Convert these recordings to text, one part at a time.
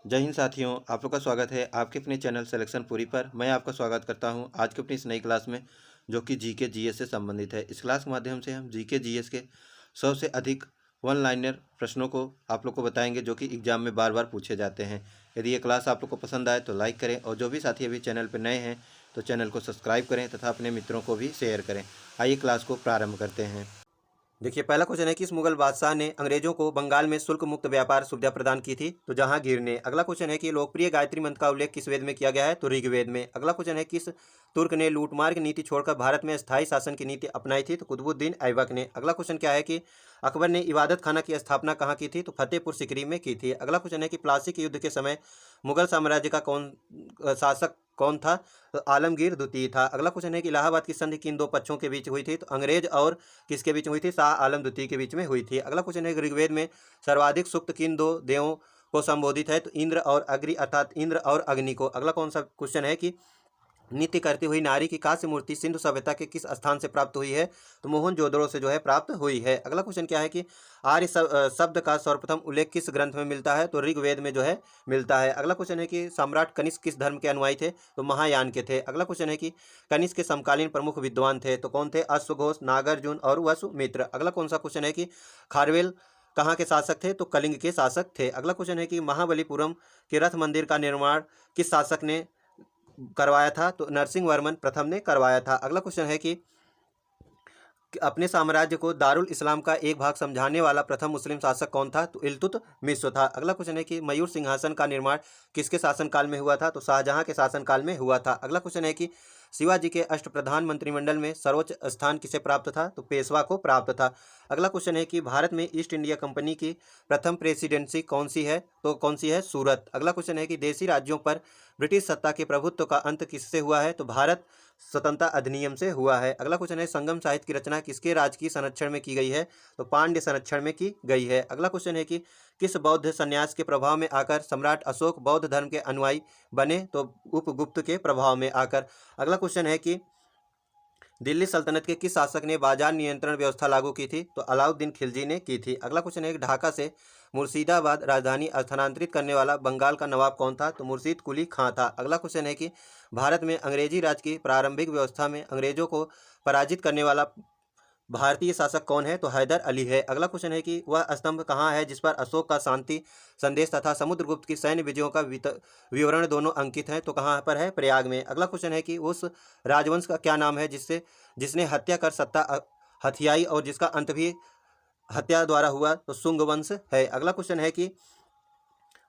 जय हिंद साथियों, आप लोग का स्वागत है आपके अपने चैनल सिलेक्शन पूरी पर। मैं आपका स्वागत करता हूं आज की अपनी इस नई क्लास में, जो कि जीके जीएस से संबंधित है। इस क्लास के माध्यम से हम जीके जीएस के 100 से अधिक वन लाइनर प्रश्नों को आप लोग को बताएंगे, जो कि एग्जाम में बार बार पूछे जाते हैं। यदि ये क्लास आप लोग को पसंद आए तो लाइक करें, और जो भी साथी अभी चैनल पर नए हैं तो चैनल को सब्सक्राइब करें तथा अपने मित्रों को भी शेयर करें। आइए क्लास को प्रारंभ करते हैं। देखिए, पहला क्वेश्चन है, किस मुगल बादशाह ने अंग्रेजों को बंगाल में शुल्क मुक्त व्यापार सुविधा प्रदान की थी? तो जहांगीर ने। अगला क्वेश्चन है कि लोकप्रिय गायत्री मंत्र का उल्लेख किस वेद में किया गया है? तो ऋग्वेद में। अगला क्वेश्चन है, किस तुर्क ने लूटमार की नीति छोड़कर भारत में स्थायी शासन की नीति अपनाई थी? तो कुतुबुद्दीन ऐबक ने। अगला क्वेश्चन क्या है कि अकबर ने इबादत खाना की स्थापना कहाँ की थी? तो फतेहपुर सीकरी में की थी। अगला क्वेश्चन है कि प्लासी के युद्ध के समय मुगल साम्राज्य का शासक कौन था? तो आलमगीर द्वितीय था। अगला क्वेश्चन है कि इलाहाबाद की संधि किन दो पक्षों के बीच हुई थी? तो अंग्रेज और किसके बीच हुई थी? शाह आलम द्वितीय के बीच में हुई थी। अगला क्वेश्चन है कि ऋग्वेद में सर्वाधिक सूक्त किन दो देवों को संबोधित है? तो इंद्र और अग्नि, अर्थात इंद्र और अग्नि को। अगला कौन सा क्वेश्चन है कि नृत्य करती हुई नारी की कांस्य मूर्ति सिंधु सभ्यता के किस स्थान से प्राप्त हुई है? तो मोहनजोदड़ो से जो है प्राप्त हुई है। अगला क्वेश्चन क्या है कि आर्य शब्द का सर्वप्रथम उल्लेख किस ग्रंथ में मिलता है? तो ऋग्वेद में जो है मिलता है। अगला क्वेश्चन है कि सम्राट कनिष्क किस धर्म के अनुयायी थे? तो महायान के थे। अगला क्वेश्चन है कि कनिष्क के समकालीन प्रमुख विद्वान थे? तो कौन थे? अश्वघोष, नागार्जुन और वसुमित्र। अगला कौन सा क्वेश्चन है कि खारवेल कहाँ के शासक थे? तो कलिंग के शासक थे। अगला क्वेश्चन है कि महाबलीपुरम के रथ मंदिर का निर्माण किस शासक ने करवाया था? तो नरसिंह वर्मन प्रथम ने करवाया था। अगला क्वेश्चन है कि अपने साम्राज्य को दारुल इस्लाम का एक भाग समझाने वाला प्रथम मुस्लिम शासक कौन था? तो इल्तुतमिश था। अगला क्वेश्चन है कि मयूर सिंहासन का निर्माण किसके शासनकाल में हुआ था? तो शाहजहां के शासनकाल में हुआ था। अगला क्वेश्चन है कि शिवाजी के अष्टप्रधान मंत्रिमंडल में सर्वोच्च स्थान किसे प्राप्त था? तो पेशवा को प्राप्त था। अगला क्वेश्चन है कि भारत में ईस्ट इंडिया कंपनी की प्रथम प्रेसिडेंसी कौन सी है? तो कौन सी है? सूरत। अगला क्वेश्चन है कि देशी राज्यों पर ब्रिटिश सत्ता के प्रभुत्व का अंत किससे हुआ है? तो भारत स्वतंत्रता अधिनियम से हुआ है। अगला क्वेश्चन है, संगम साहित्य की रचना किसके राजकीय संरक्षण में की गई है? तो पांड्य संरक्षण में की गई है। अगला क्वेश्चन है कि किस बौद्ध संन्यास के प्रभाव में आकर सम्राट अशोक बौद्ध धर्म के अनुयायी बने? तो उपगुप्त के प्रभाव में आकर। अगला क्वेश्चन है कि दिल्ली सल्तनत के किस शासक ने बाजार नियंत्रण व्यवस्था लागू की थी? तो अलाउद्दीन खिलजी ने की थी। अगला क्वेश्चन है कि ढाका से मुर्शिदाबाद राजधानी स्थानांतरित करने वाला बंगाल का नवाब कौन था? तो मुर्शीद कुली खां था। अगला क्वेश्चन है कि भारत में अंग्रेजी राज की प्रारंभिक व्यवस्था में अंग्रेजों को पराजित करने वाला भारतीय शासक कौन है? तो हैदर अली है। अगला क्वेश्चन है कि वह स्तंभ कहाँ है जिस पर अशोक का शांति संदेश तथा समुद्रगुप्त की सैन्य विजयों का विवरण दोनों अंकित हैं? तो कहाँ पर है? प्रयाग में। अगला क्वेश्चन है कि उस राजवंश का क्या नाम है जिसने हत्या कर सत्ता हथियाई और जिसका अंत भी हत्या द्वारा हुआ? तो शुंग वंश है। अगला क्वेश्चन है कि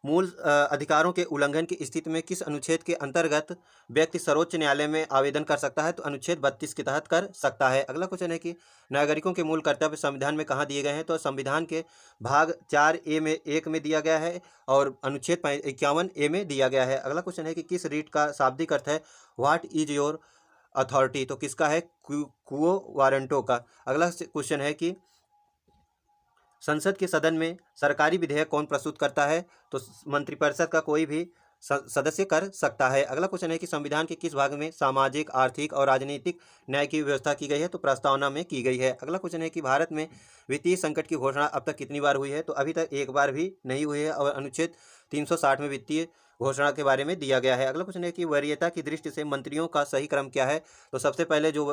मूल अधिकारों के उल्लंघन की स्थिति में किस अनुच्छेद के अंतर्गत व्यक्ति सर्वोच्च न्यायालय में आवेदन कर सकता है? तो अनुच्छेद 32 के तहत कर सकता है। अगला क्वेश्चन है कि नागरिकों के मूल कर्तव्य संविधान में कहाँ दिए गए हैं? तो संविधान के भाग 4A में 1 में दिया गया है और अनुच्छेद 51A में दिया गया है। अगला क्वेश्चन है कि किस रीट का शाब्दिक अर्थ है व्हाट इज योर अथॉरिटी? तो किसका है? क्वो वारंटो का। अगला क्वेश्चन है कि संसद के सदन में सरकारी विधेयक कौन प्रस्तुत करता है? तो मंत्रिपरिषद का कोई भी सदस्य कर सकता है। अगला क्वेश्चन है कि संविधान के किस भाग में सामाजिक, आर्थिक और राजनीतिक न्याय की व्यवस्था की गई है? तो प्रस्तावना में की गई है। अगला क्वेश्चन है कि भारत में वित्तीय संकट की घोषणा अब तक कितनी बार हुई है? तो अभी तक एक बार भी नहीं हुई है और अनुच्छेद 360 में वित्तीय घोषणा के बारे में दिया गया है। अगला क्वेश्चन है कि वरीयता की दृष्टि से मंत्रियों का सही क्रम क्या है? तो सबसे पहले जो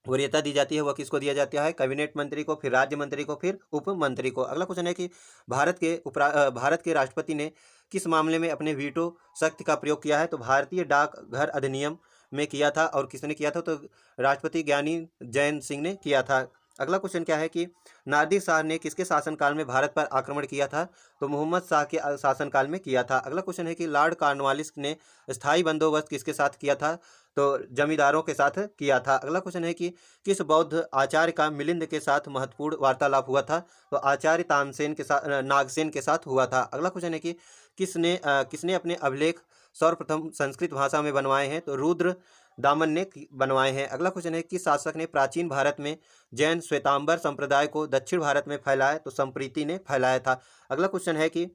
वरीयता दी जाती है वह किसको दिया जाता है? कैबिनेट मंत्री को, फिर राज्य मंत्री को, फिर उप मंत्री को। अगला क्वेश्चन है कि भारत के राष्ट्रपति ने किस मामले में अपने वीटो शक्ति का प्रयोग किया है? तो भारतीय डाक घर अधिनियम में किया था। और किसने किया था? तो राष्ट्रपति ज्ञानी जैन सिंह ने किया था। अगला क्वेश्चन क्या है कि नादिर शाह ने किसके शासनकाल में भारत पर आक्रमण किया था? तो मोहम्मद शाह के शासनकाल में किया था। अगला क्वेश्चन है कि लॉर्ड कॉर्नवालिस ने स्थायी बंदोबस्त किसके साथ किया था? तो जमींदारों के साथ किया था। अगला क्वेश्चन है कि किस बौद्ध आचार्य का मिलिंद के साथ महत्वपूर्ण वार्तालाप हुआ था? तो आचार्य तानसेन के साथ, नागसेन के साथ हुआ था। अगला क्वेश्चन है कि किसने अपने अभिलेख सर्वप्रथम संस्कृत भाषा में बनवाए हैं? तो रुद्र दामन ने बनवाए हैं। अगला क्वेश्चन है कि शासक ने प्राचीन भारत में जैन श्वेतांबर संप्रदाय को दक्षिण भारत में फैलाया? तो संप्रीति ने फैलाया था। अगला क्वेश्चन है कि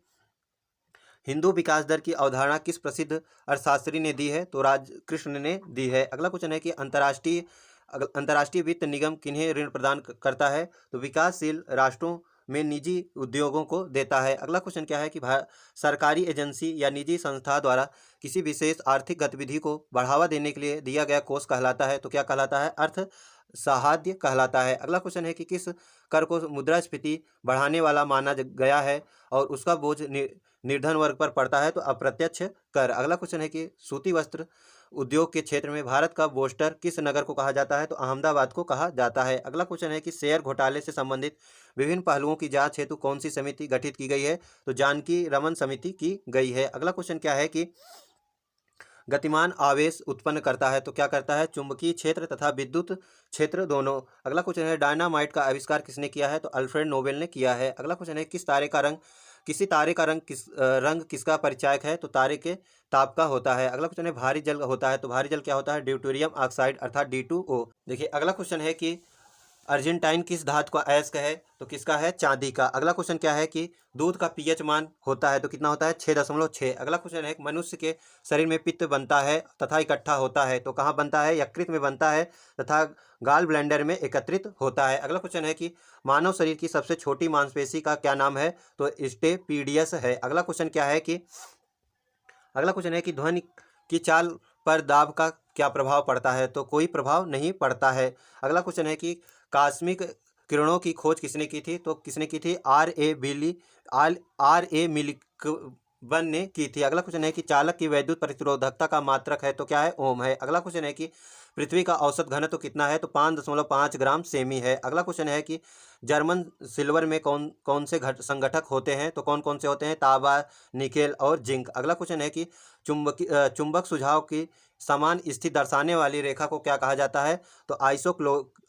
हिंदू विकास दर की अवधारणा किस प्रसिद्ध अर्थशास्त्री ने दी है? तो राजकृष्ण ने दी है। अगला क्वेश्चन है कि अंतर्राष्ट्रीय वित्त निगम किन्हें ऋण प्रदान करता है? तो विकासशील राष्ट्रों में निजी उद्योगों को देता है। अगला क्वेश्चन क्या है कि सरकारी एजेंसी या निजी संस्था द्वारा किसी विशेष आर्थिक गतिविधि को बढ़ावा देने के लिए दिया गया कोष कहलाता है, तो क्या कहलाता है? अर्थ साहाय्य कहलाता है। अगला क्वेश्चन है कि किस कर को मुद्रास्फीति बढ़ाने वाला माना गया है और उसका बोझ निर्धन वर्ग पर पड़ता है, तो अप्रत्यक्ष कर। अगला क्वेश्चन है कि सूती वस्त्र उद्योग के क्षेत्र में भारत का बोस्टर किस नगर को कहा जाता है, तो अहमदाबाद को कहा जाता है। अगला क्वेश्चन है कि शेयर घोटाले से संबंधित विभिन्न पहलुओं की जांच हेतु कौन सी समिति गठित की गई है, तो जानकी रमन समिति की गई है। अगला क्वेश्चन क्या है कि गतिमान आवेश उत्पन्न करता है, तो क्या करता है? चुंबकीय क्षेत्र तथा विद्युत क्षेत्र दोनों। अगला क्वेश्चन है डायनामाइट का आविष्कार किसने किया है, तो अल्फ्रेड नोबेल ने किया है। अगला क्वेश्चन है किसी तारे का रंग किसका परिचायक है, तो तारे के ताप का होता है। अगला क्वेश्चन है भारी जल होता है, तो भारी जल क्या होता है? ड्यूटेरियम ऑक्साइड अर्थात D2O। देखिए अगला क्वेश्चन है कि अर्जेंटाइन किस धातु का अयस्क है, तो किसका है? चांदी का। अगला क्वेश्चन क्या है कि दूध का पीएच मान होता है, तो कितना होता है? 6.6। अगला क्वेश्चन है कि मनुष्य के शरीर में पित्त बनता है तथा इकट्ठा होता है, तो कहाँ बनता है? यकृत में बनता है तथा गाल ब्लैंडर में एकत्रित होता है। अगला क्वेश्चन है कि मानव शरीर की सबसे छोटी मांसपेशी का क्या नाम है, तो स्टेपीडियस है। अगला क्वेश्चन है कि ध्वनि की चाल पर दाब का क्या प्रभाव पड़ता है, तो कोई प्रभाव नहीं पड़ता है। अगला क्वेश्चन है कि कॉस्मिक किरणों की खोज किसने की थी, तो किसने की थी? R.A. मिल्कवन ने की थी। अगला क्वेश्चन है कि चालक की वैद्युत प्रतिरोधकता का मात्रक है, तो क्या है? ओम है। अगला क्वेश्चन है कि पृथ्वी का औसत घनत्व कितना है, तो 5.5 ग्राम सेमी है। अगला क्वेश्चन है कि जर्मन सिल्वर में कौन कौन से संगठक होते हैं, तो कौन कौन से होते हैं? तांबा, निकेल और जिंक। अगला क्वेश्चन है कि चुंबक सुझाव की समान स्थिति दर्शाने वाली रेखा को क्या कहा जाता है, तो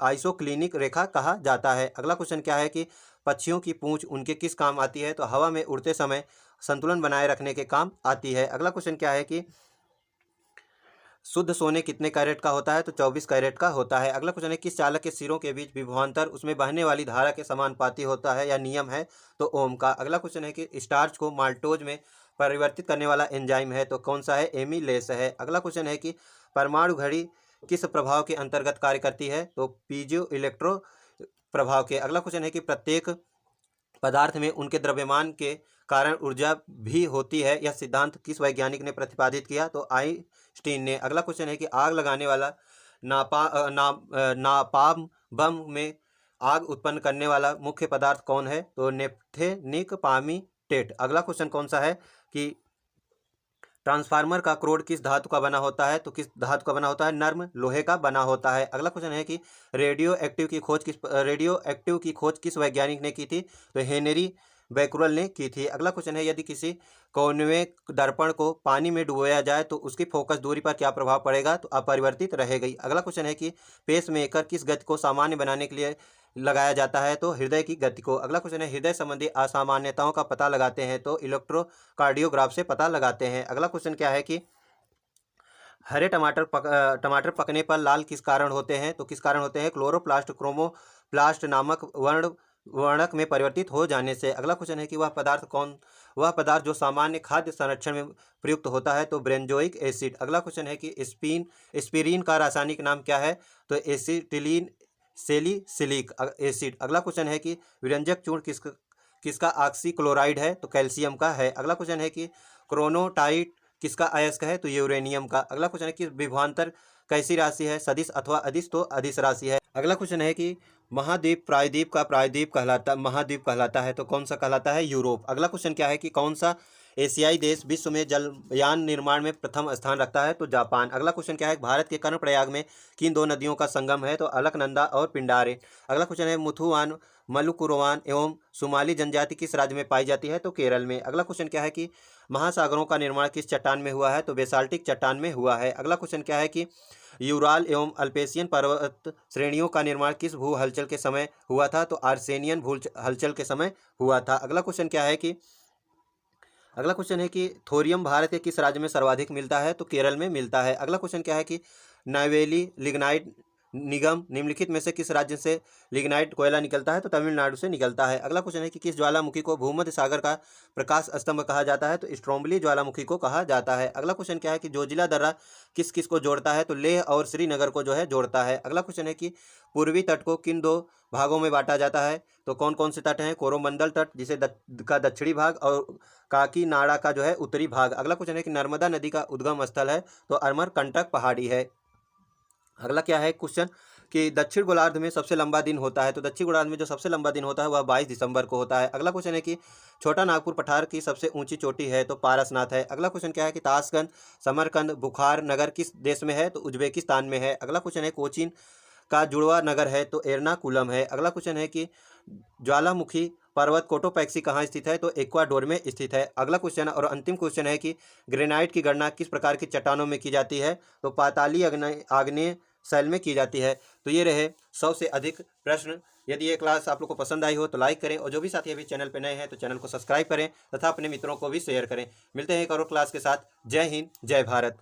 आइसोक्लिनिक रेखा कहा जाता है। अगला क्वेश्चन क्या है कि पक्षियों की पूंछ उनके किस काम आती है, तो हवा में उड़ते समय संतुलन बनाए रखने के काम आती है। अगला क्वेश्चन क्या है कि शुद्ध सोने कितने कैरेट का होता है, तो 24 कैरेट का होता है। अगला क्वेश्चन है किस चालक के सिरों के बीच विभवांतर उसमें बहने वाली धारा के समानुपाती होता है या नियम है, तो ओम का। अगला क्वेश्चन है कि स्टार्च को माल्टोज में परिवर्तित करने वाला एंजाइम है, तो कौन सा है? एमिलेस है। अगला क्वेश्चन है कि परमाणु घड़ी किस प्रभाव के अंतर्गत कार्य करती है, तो पीजो इलेक्ट्रो प्रभाव के। अगला क्वेश्चन है कि प्रत्येक पदार्थ में उनके द्रव्यमान के कारण ऊर्जा भी होती है, यह सिद्धांत किस वैज्ञानिक ने प्रतिपादित किया, तो आइंस्टीन ने। अगला क्वेश्चन है कि आग लगाने वाला नापाम बम में आग उत्पन्न करने वाला मुख्य पदार्थ कौन है, तो नेफ्थेनिक पामीटेट। अगला क्वेश्चन कौन सा है कि ट्रांसफार्मर का क्रोड किस धातु का बना होता है, तो किस धातु का बना होता है? नर्म लोहे का बना होता है। अगला क्वेश्चन है कि रेडियो एक्टिव की खोज किस वैज्ञानिक ने की थी, तो हेनरी बैकुरल ने की थी। अगला क्वेश्चन है यदि किसी कॉन्वेक्स दर्पण को पानी में डुबोया जाए तो उसकी फोकस दूरी पर क्या प्रभाव पड़ेगा, तो अपरिवर्तित रहेगी। अगला क्वेश्चन है कि पेसमेकर किस गति को सामान्य बनाने के लिए लगाया जाता है, तो हृदय की गति को। अगला क्वेश्चन है हृदय संबंधी असामान्यताओं का पता लगाते हैं, तो इलेक्ट्रोकार्डियोग्राफ से पता लगाते हैं। अगला क्वेश्चन क्या है कि हरे टमाटर पकने पर लाल किस कारण होते हैं, तो किस कारण होते हैं? क्लोरोप्लास्ट क्रोमोप्लास्ट नामक वर्णक में परिवर्तित हो जाने से। अगला क्वेश्चन है कि वह पदार्थ जो सामान्य खाद्य संरक्षण में प्रयुक्त होता है, तो ब्रेंजोइक एसिड। अगला क्वेश्चन है कि एस्पिरिन का रासायनिक नाम क्या है, तो एसिटिलीन सैलिसिलिक एसिड। अगला क्वेश्चन है कि विरंजक चूर्ण किसका ऑक्सीक्लोराइड है, तो कैल्शियम का है। अगला क्वेश्चन है कि क्रोनोटाइट किसका अयस्क है, तो यूरेनियम का। अगला क्वेश्चन है कि विभवांतर कैसी राशि है, सदिश अथवा अदिश, तो अदिश राशि है। अगला क्वेश्चन है कि महाद्वीप महाद्वीप कहलाता है, तो कौन सा कहलाता है? यूरोप। अगला क्वेश्चन क्या है कि कौन सा एशियाई देश विश्व में जलयान निर्माण में प्रथम स्थान रखता है, तो जापान। अगला क्वेश्चन क्या है भारत के कर्णप्रयाग में किन दो नदियों का संगम है, तो अलकनंदा और पिंडारे। अगला क्वेश्चन है मुथुवान, मलुकुरवान एवं सुमाली जनजाति किस राज्य में पाई जाती है, तो केरल में। अगला क्वेश्चन क्या है कि महासागरों का निर्माण किस चट्टान में हुआ है, तो बेसाल्टिक चट्टान में हुआ है। अगला क्वेश्चन क्या है कि यूराल एवं अल्पेशियन पर्वत श्रेणियों का निर्माण किस भू हलचल के समय हुआ था, तो आर्सेनियन भू हलचल के समय हुआ था। अगला क्वेश्चन है कि थोरियम भारत के किस राज्य में सर्वाधिक मिलता है, तो केरल में मिलता है। अगला क्वेश्चन क्या है कि निगम निम्नलिखित में से किस राज्य से लिग्नाइट कोयला निकलता है? तो तमिलनाडु से निकलता है। अगला क्वेश्चन है कि किस ज्वालामुखी को भूमध्य सागर का प्रकाश स्तंभ कहा जाता है? तो स्ट्रोम्बली ज्वालामुखी को कहा जाता है। अगला क्वेश्चन क्या है कि जोजिला दर्रा किस किस को जोड़ता है? तो लेह और श्रीनगर को जो है जोड़ता है। अगला क्वेश्चन है कि पूर्वी तट को किन दो भागों में बांटा जाता है? तो कौन कौन से तट हैं? कोरोमंडल तट जिसे का दक्षिणी भाग और काकीनाडा का जो है उत्तरी भाग। अगला क्वेश्चन है कि नर्मदा नदी का उद्गम स्थल है? तो अमरकंटक पहाड़ी है। अगला क्या है क्वेश्चन कि दक्षिण गोलार्ध में सबसे लंबा दिन होता है? तो दक्षिण गोलार्ध में जो सबसे लंबा दिन होता है वह 22 दिसंबर को होता है। अगला क्वेश्चन है कि छोटा नागपुर पठार की सबसे ऊंची चोटी है? तो पारसनाथ है। अगला क्वेश्चन क्या है कि ताशकंद समरकंद बुखार नगर किस देश में है? तो उज्बेकिस्तान में है। अगला क्वेश्चन है कोचीन का जुड़वा नगर है? तो एर्नाकुलम है। अगला क्वेश्चन है कि ज्वालामुखी पर्वत कोटोपैक्सी कहाँ स्थित है? तो इक्वाडोर में स्थित है। अगला क्वेश्चन और अंतिम क्वेश्चन है कि ग्रेनाइट की गणना किस प्रकार की चट्टानों में की जाती है? तो पाताली आग्नेय शैल में की जाती है। तो ये रहे 100 से अधिक प्रश्न। यदि ये क्लास आप लोग को पसंद आई हो तो लाइक करें, और जो भी साथी अभी चैनल पर नए हैं तो चैनल को सब्सक्राइब करें तथा अपने मित्रों को भी शेयर करें। मिलते हैं एक और क्लास के साथ। जय हिंद, जय भारत।